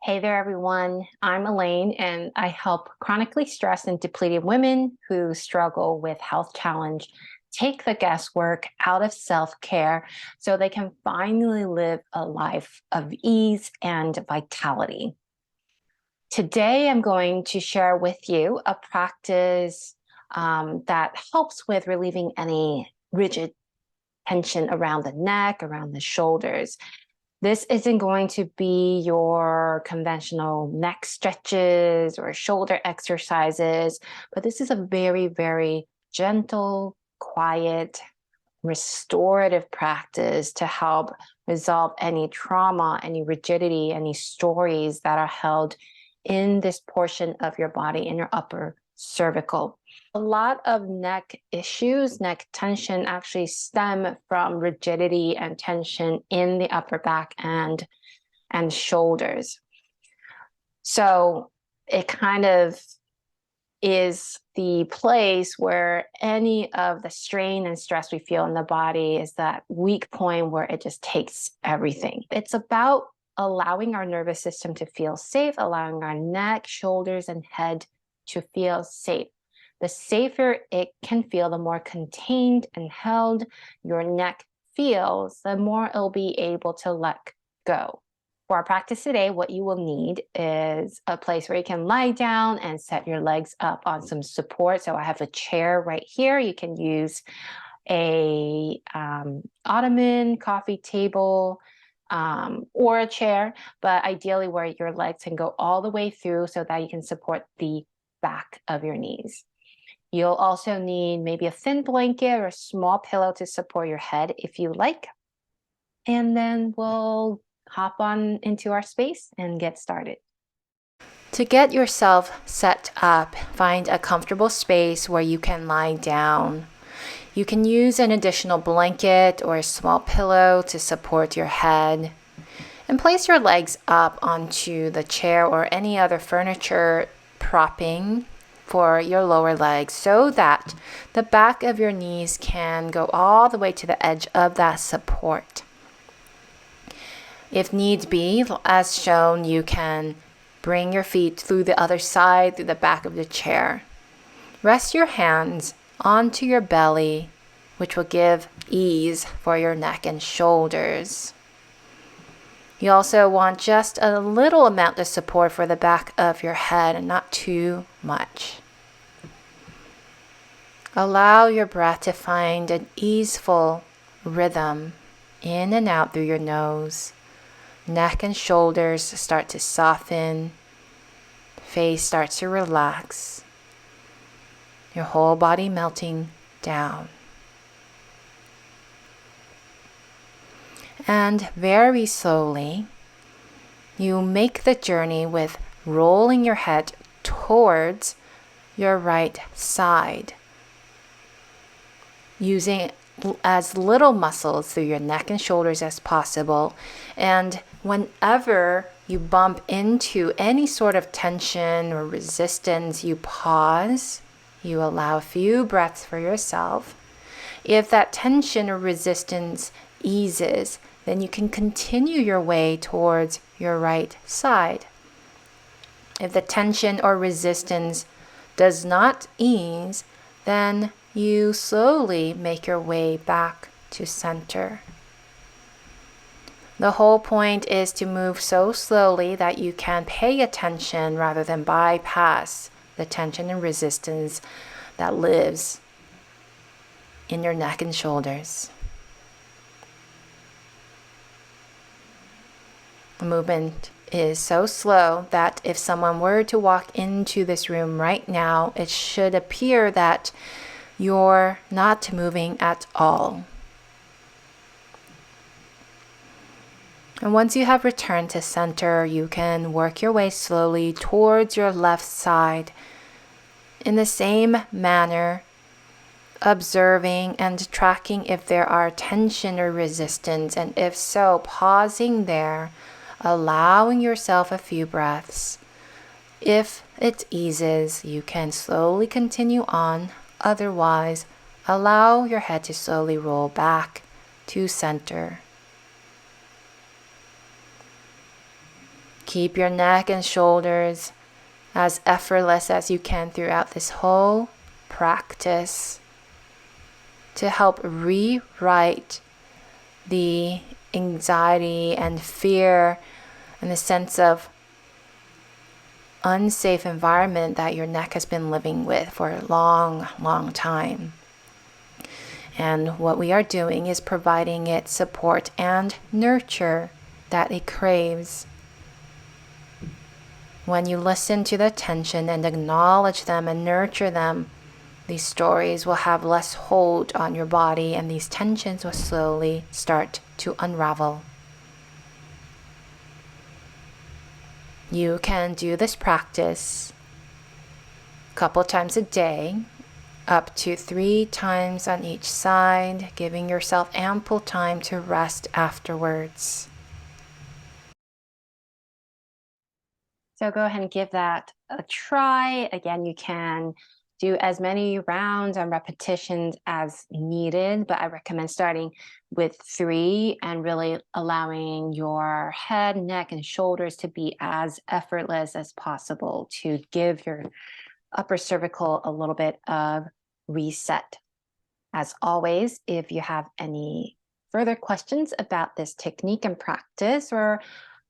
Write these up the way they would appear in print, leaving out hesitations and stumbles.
Hey there, everyone. I'm Elaine, and I help chronically stressed and depleted women who struggle with health challenge take the guesswork out of self-care so they can finally live a life of ease and vitality. Today, I'm going to share with you a practice that helps with relieving any rigid tension around the neck, around the shoulders. This isn't going to be your conventional neck stretches or shoulder exercises, but this is a very, very gentle, quiet, restorative practice to help resolve any trauma, any rigidity, any stories that are held in this portion of your body, in your upper cervical. A lot of neck issues, neck tension actually stem from rigidity and tension in the upper back and shoulders. So it kind of is the place where any of the strain and stress we feel in the body is that weak point where it just takes everything. It's about allowing our nervous system to feel safe, allowing our neck, shoulders, and head to feel safe. The safer it can feel, the more contained and held your neck feels, the more it'll be able to let go. For our practice today, what you will need is a place where you can lie down and set your legs up on some support. So I have a chair right here. You can use a ottoman, coffee table, or a chair, but ideally where your legs can go all the way through so that you can support the back of your knees. You'll also need maybe a thin blanket or a small pillow to support your head if you like. And then we'll hop on into our space and get started. To get yourself set up, find a comfortable space where you can lie down. You can use an additional blanket or a small pillow to support your head. And place your legs up onto the chair or any other furniture propping for your lower legs so that the back of your knees can go all the way to the edge of that support. If needs be, as shown, you can bring your feet through the other side, through the back of the chair. Rest your hands onto your belly, which will give ease for your neck and shoulders. You also want just a little amount of support for the back of your head and not too much. Allow your breath to find an easeful rhythm in and out through your nose. Neck and shoulders start to soften. Face starts to relax. Your whole body melting down. And very slowly, you make the journey with rolling your head towards your right side, using as little muscles through your neck and shoulders as possible. And whenever you bump into any sort of tension or resistance, you pause, you allow a few breaths for yourself. If that tension or resistance eases, then you can continue your way towards your right side. If the tension or resistance does not ease, then you slowly make your way back to center. The whole point is to move so slowly that you can pay attention rather than bypass the tension and resistance that lives in your neck and shoulders. The movement is so slow that if someone were to walk into this room right now, it should appear that you're not moving at all. And once you have returned to center, you can work your way slowly towards your left side in the same manner, observing and tracking if there are tension or resistance, and if so, pausing there, allowing yourself a few breaths. If it eases, you can slowly continue on. Otherwise, allow your head to slowly roll back to center. Keep your neck and shoulders as effortless as you can throughout this whole practice to help rewrite the anxiety and fear and the sense of unsafe environment that your neck has been living with for a long, long time. And what we are doing is providing it support and nurture that it craves. When you listen to the tension and acknowledge them and nurture them, these stories will have less hold on your body and these tensions will slowly start to unravel. You can do this practice a couple times a day, up to 3 times on each side, giving yourself ample time to rest afterwards. So go ahead and give that a try. Again, you can do as many rounds and repetitions as needed, but I recommend starting with 3 and really allowing your head, neck, and shoulders to be as effortless as possible to give your upper cervical a little bit of reset. As always, if you have any further questions about this technique and practice, or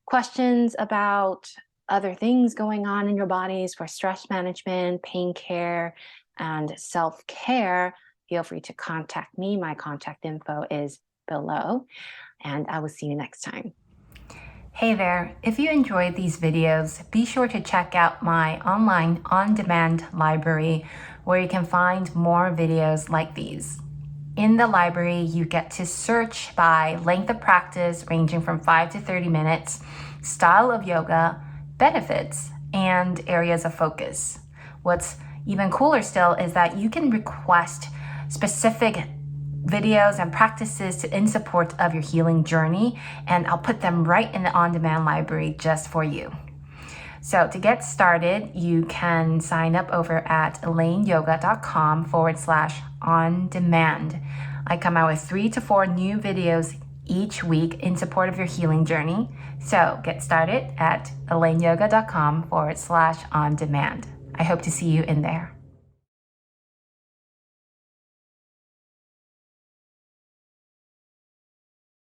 questions about other things going on in your bodies for stress management, pain care, and self-care, feel free to contact me. My contact info is below, and I will see you next time. Hey there, if you enjoyed these videos, be sure to check out my online on-demand library where you can find more videos like these. In the library, you get to search by length of practice ranging from 5 to 30 minutes, style of yoga, benefits, and areas of focus. What's even cooler still is that you can request specific videos and practices in support of your healing journey, and I'll put them right in the on-demand library just for you. So to get started, you can sign up over at elaineyoga.com/on-demand. I come out with 3 to 4 new videos each week in support of your healing journey. So get started at elaineyoga.com/on-demand. I hope to see you in there.